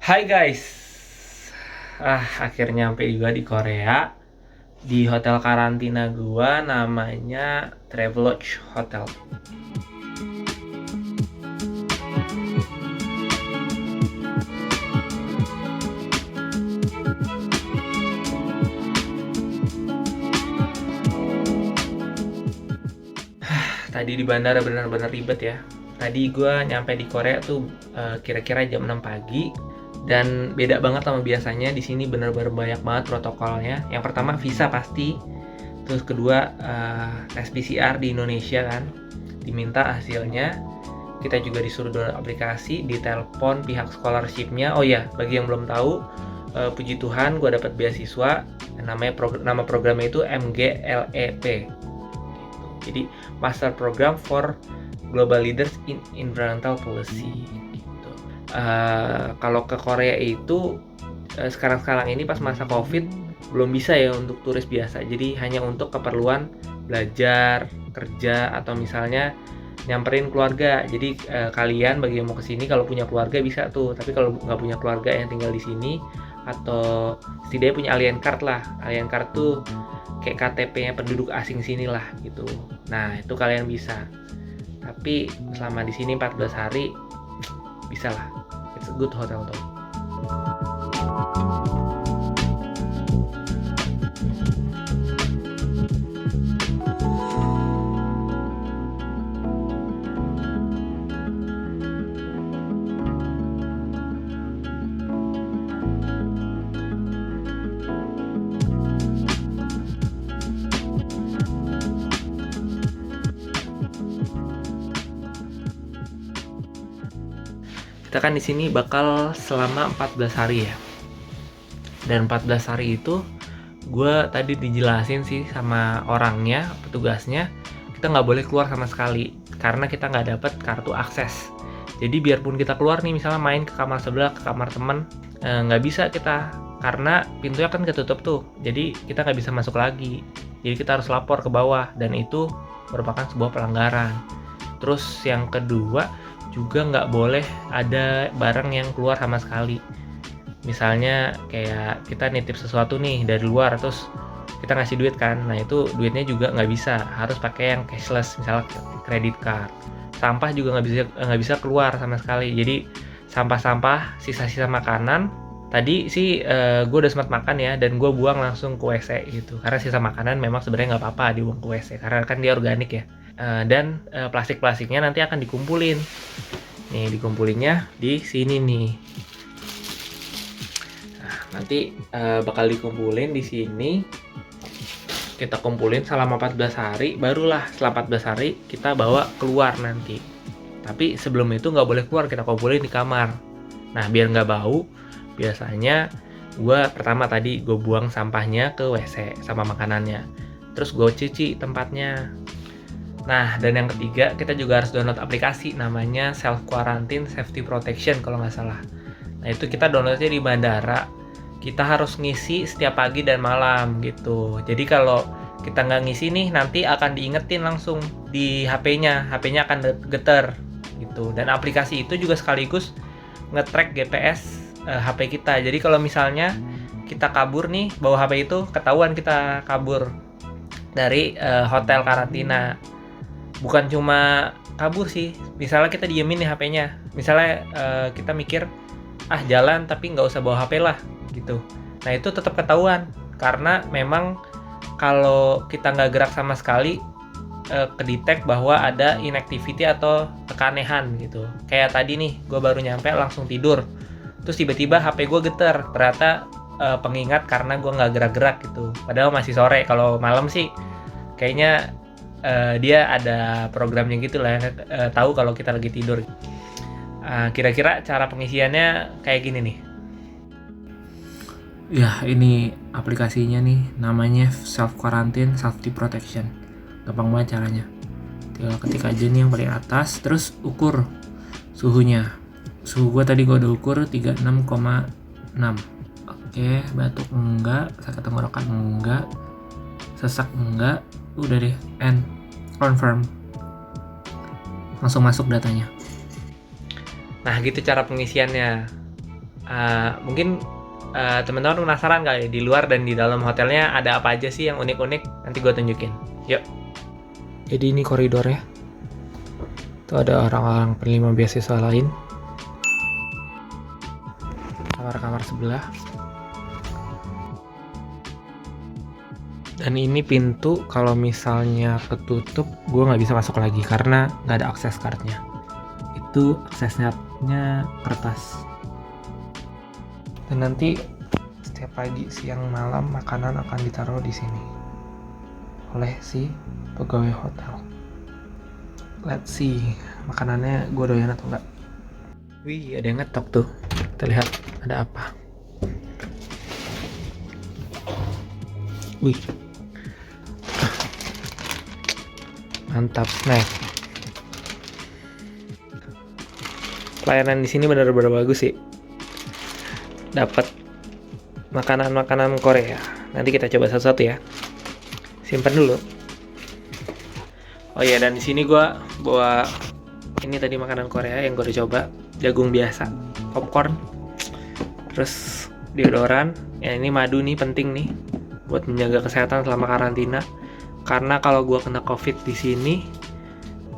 Hai guys, akhirnya sampai juga di Korea, di hotel karantina gua namanya Travelodge Hotel. Tadi di bandara benar-benar ribet ya. Tadi gua nyampe di Korea tuh kira-kira jam 6 pagi dan beda banget sama biasanya. Di sini benar-benar banyak banget protokolnya. Yang pertama visa pasti, terus kedua tes PCR di Indonesia kan, diminta hasilnya. Kita juga disuruh download aplikasi, ditelepon pihak scholarship-nya. Oh ya, bagi yang belum tahu, puji Tuhan gue dapat beasiswa. Nama programnya itu MGLEP. Jadi Master Program for Global Leaders in Environmental Policy. Gitu. Kalau ke Korea itu sekarang ini pas masa COVID belum bisa ya untuk turis biasa. Jadi hanya untuk keperluan belajar, kerja, atau misalnya nyamperin keluarga. Jadi kalian bagi yang mau kesini kalau punya keluarga bisa tuh. Tapi kalau nggak punya keluarga yang tinggal di sini atau setidaknya punya alien card lah. Alien card tuh kayak KTP-nya penduduk asing sini lah gitu. Nah itu kalian bisa. Tapi selama di sini 14 hari bisa lah. It's a good hotel tuh. Kita kan di sini bakal selama 14 hari ya. Dan 14 hari itu gue tadi dijelasin sih sama orangnya, petugasnya, kita nggak boleh keluar sama sekali karena kita nggak dapat kartu akses. Jadi biarpun kita keluar nih, misalnya main ke kamar sebelah, ke kamar temen, nggak bisa kita karena pintunya kan ketutup tuh. Jadi kita nggak bisa masuk lagi. Jadi kita harus lapor ke bawah dan itu merupakan sebuah pelanggaran. Terus yang kedua, juga nggak boleh ada barang yang keluar sama sekali. Misalnya kayak kita nitip sesuatu nih dari luar, terus kita ngasih duit kan, nah itu duitnya juga nggak bisa, harus pakai yang cashless, misalnya kredit card. Sampah juga nggak bisa keluar sama sekali. Jadi sampah-sampah, sisa-sisa makanan, tadi sih gue udah sempat makan ya, dan gue buang langsung ke WC gitu, karena sisa makanan memang sebenarnya nggak apa-apa dibuang ke WC karena kan dia organik ya. Dan plastik-plastiknya nanti akan dikumpulin. Nih dikumpulinnya di sini nih. Nah, nanti bakal dikumpulin di sini. Kita kumpulin selama 14 hari, barulah setelah 14 hari kita bawa keluar nanti. Tapi sebelum itu nggak boleh keluar, kita kumpulin di kamar. Nah, biar nggak bau, biasanya pertama tadi gue buang sampahnya ke WC sama makanannya. Terus gue cuci tempatnya. Nah, dan yang ketiga, kita juga harus download aplikasi namanya Self Quarantine Safety Protection kalau nggak salah. Nah, itu kita downloadnya di bandara. Kita harus ngisi setiap pagi dan malam gitu. Jadi kalau kita nggak ngisi nih, nanti akan diingetin langsung di HP-nya. HP-nya akan geter gitu. Dan aplikasi itu juga sekaligus nge-track GPS HP kita. Jadi kalau misalnya kita kabur nih, bawa HP itu, ketahuan kita kabur dari hotel karantina. Bukan cuma kabur sih, misalnya kita diemin nih HP-nya, misalnya kita mikir jalan tapi nggak usah bawa HP lah gitu. Nah itu tetap ketahuan karena memang kalau kita nggak gerak sama sekali, kedetek bahwa ada inactivity atau keanehan gitu. Kayak tadi nih, gue baru nyampe langsung tidur, terus tiba-tiba HP gue geter, ternyata pengingat karena gue nggak gerak-gerak gitu. Padahal masih sore. Kalau malam sih kayaknya dia ada programnya gitu lah, tahu kalau kita lagi tidur. Kira-kira cara pengisiannya kayak gini nih. Ya, ini aplikasinya nih, namanya Self Quarantine Safety Protection. Gampang banget caranya. Tinggal ketik aja nih yang paling atas, terus ukur suhunya. Suhu gue tadi gue udah ukur 36,6. Oke, batuk enggak, sakit tenggorokan enggak, sesak enggak, udah deh, and confirm, langsung masuk datanya. Nah gitu cara pengisiannya. Mungkin teman-teman penasaran kali di luar dan di dalam hotelnya ada apa aja sih yang unik-unik, nanti gue tunjukin. Yuk. Jadi ini koridornya. Tuh ada orang-orang penerima beasiswa lain. Kamar-kamar sebelah. Dan ini pintu, kalau misalnya ketutup, gue nggak bisa masuk lagi karena nggak ada akses cardnya. Itu aksesnya kertas. Dan nanti setiap pagi, siang, malam makanan akan ditaruh di sini oleh si pegawai hotel. Let's see, makanannya gue doyan atau enggak. Wih, ada yang ngetok tuh. Kita lihat ada apa. Wih, mantap snack. Pelayanan di sini benar-benar bagus sih. Dapat makanan-makanan Korea. Nanti kita coba satu-satu ya. Simpan dulu. Oh iya, dan di sini gue bawa ini tadi makanan Korea yang gue udah coba. Jagung biasa, popcorn, terus deodoran. Ya ini madu nih, penting nih buat menjaga kesehatan selama karantina. Karena kalau gue kena COVID di sini,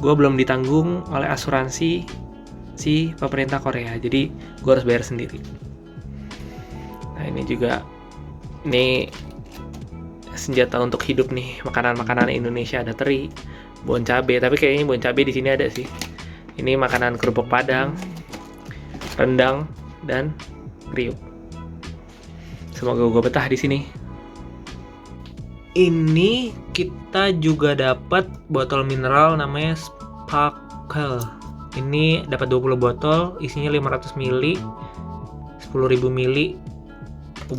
gue belum ditanggung oleh asuransi si pemerintah Korea. Jadi gue harus bayar sendiri. Nah ini juga, ini senjata untuk hidup nih, makanan-makanan Indonesia. Ada teri, bon cabe, tapi kayaknya bon cabe di sini ada sih. Ini makanan kerupuk Padang, rendang, dan kriuk. Semoga gue betah di sini. Ini kita juga dapat botol mineral namanya Sparkle. Ini dapat 20 botol, isinya 500 ml, 10.000 ml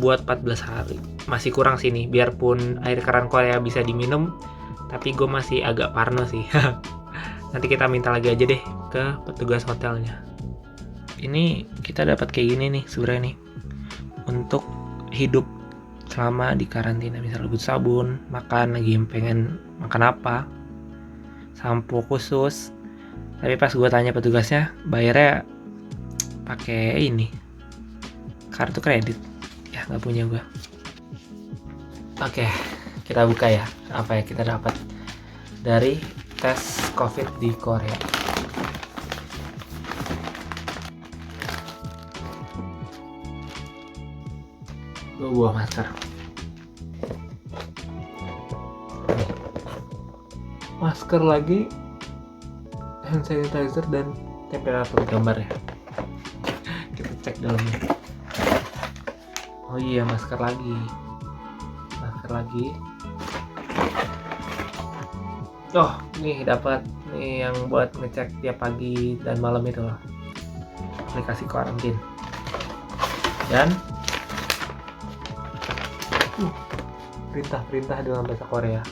buat 14 hari. Masih kurang sini, biarpun air keran Korea bisa diminum, tapi gue masih agak parno sih. Nanti kita minta lagi aja deh ke petugas hotelnya. Ini kita dapat kayak gini nih sebenarnya nih, untuk hidup selama di karantina. Misalnya butuh sabun, makan, lagi pengen makan apa, sampo khusus. Tapi pas gue tanya petugasnya, bayarnya pakai ini, kartu kredit. Ya nggak punya gue. Oke, kita buka ya. Apa ya kita dapat dari tes COVID di Korea. Gue bawa masker. Masker lagi, hand sanitizer, dan temperatur gambar ya. Kita cek dalamnya. Oh iya, masker lagi. Oh, nih dapat nih yang buat ngecek tiap pagi dan malam itu loh. Aplikasi karantin. Dan perintah-perintah dalam bahasa Korea.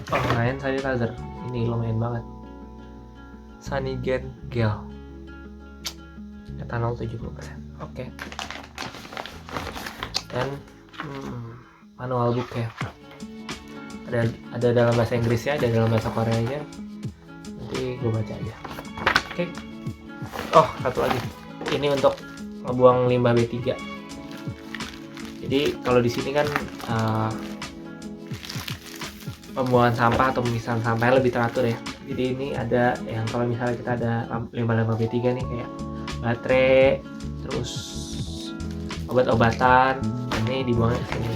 Oh, hand sanitizer. Ini lumayan banget. Sunnygen Gel. Etanol 70%. Oke. Dan manual book ya. Ada dalam bahasa Inggrisnya, ada dalam bahasa Koreanya. Nanti gue baca aja. Oke. Oh, satu lagi. Ini untuk ngebuang limbah B3. Jadi kalau di sini kan pembuangan sampah atau pemisahan sampahnya lebih teratur ya. Jadi ini ada yang kalau misalnya kita ada limbah-limbah B3 nih, kayak baterai, terus obat-obatan, ini dibuangnya ke sini.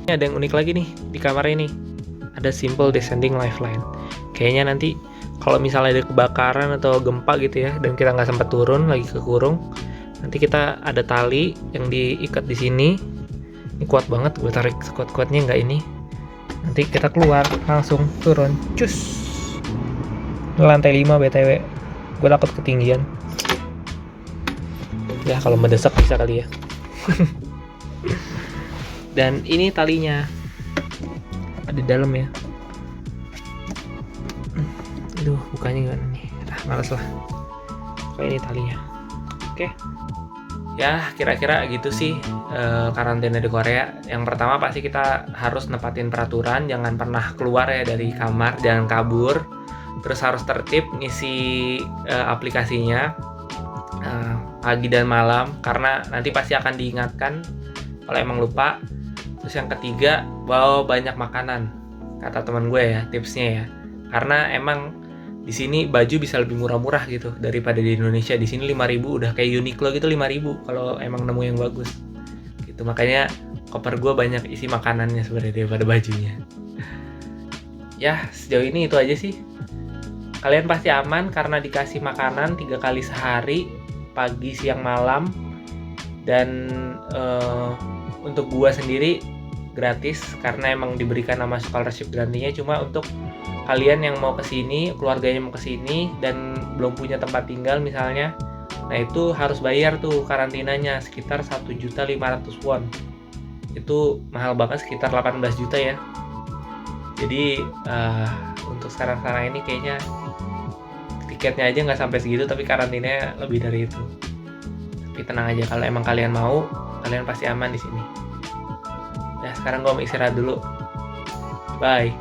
Ini ada yang unik lagi nih di kamar ini. Ada simple descending lifeline. Kayaknya nanti kalau misalnya ada kebakaran atau gempa gitu ya, dan kita nggak sempat turun lagi kekurung, nanti kita ada tali yang diikat di sini. Ini kuat banget, gue tarik sekuat-kuatnya nggak ini. Nanti kita keluar langsung turun, cus. Lantai 5 BTW. Gue takut ketinggian. Ya kalau mendesak bisa kali ya. Dan ini talinya ada di dalam ya. Aduh, bukanya gimana nih? Males lah. Kayak ini talinya. Oke. Ya, kira-kira gitu sih karantina di Korea. Yang pertama pasti kita harus nepatin peraturan, jangan pernah keluar ya dari kamar, jangan kabur. Terus harus tertib ngisi aplikasinya. pagi dan malam, karena nanti pasti akan diingatkan kalau emang lupa. Terus yang ketiga, bawa banyak makanan, kata teman gue ya, tipsnya ya. Karena emang di sini baju bisa lebih murah-murah gitu daripada di Indonesia. Di sini 5.000 udah kayak Uniqlo gitu, 5.000 kalau emang nemu yang bagus. Gitu, makanya koper gue banyak isi makanannya sebenarnya daripada bajunya. Ya, sejauh ini itu aja sih. Kalian pasti aman karena dikasih makanan 3 kali sehari, pagi, siang, malam. Dan untuk gua sendiri gratis karena emang diberikan nama scholarship grantinya. Cuma untuk kalian yang mau kesini, keluarganya mau kesini dan belum punya tempat tinggal misalnya, nah itu harus bayar tuh karantinanya sekitar 1.500.000 won. Itu mahal banget, sekitar 18 juta ya. Jadi untuk sekarang ini kayaknya tiketnya aja nggak sampai segitu, tapi karantinanya lebih dari itu. Tapi tenang aja, kalau emang kalian mau, kalian pasti aman di sini. Ya, sekarang gue mau istirahat dulu. Bye.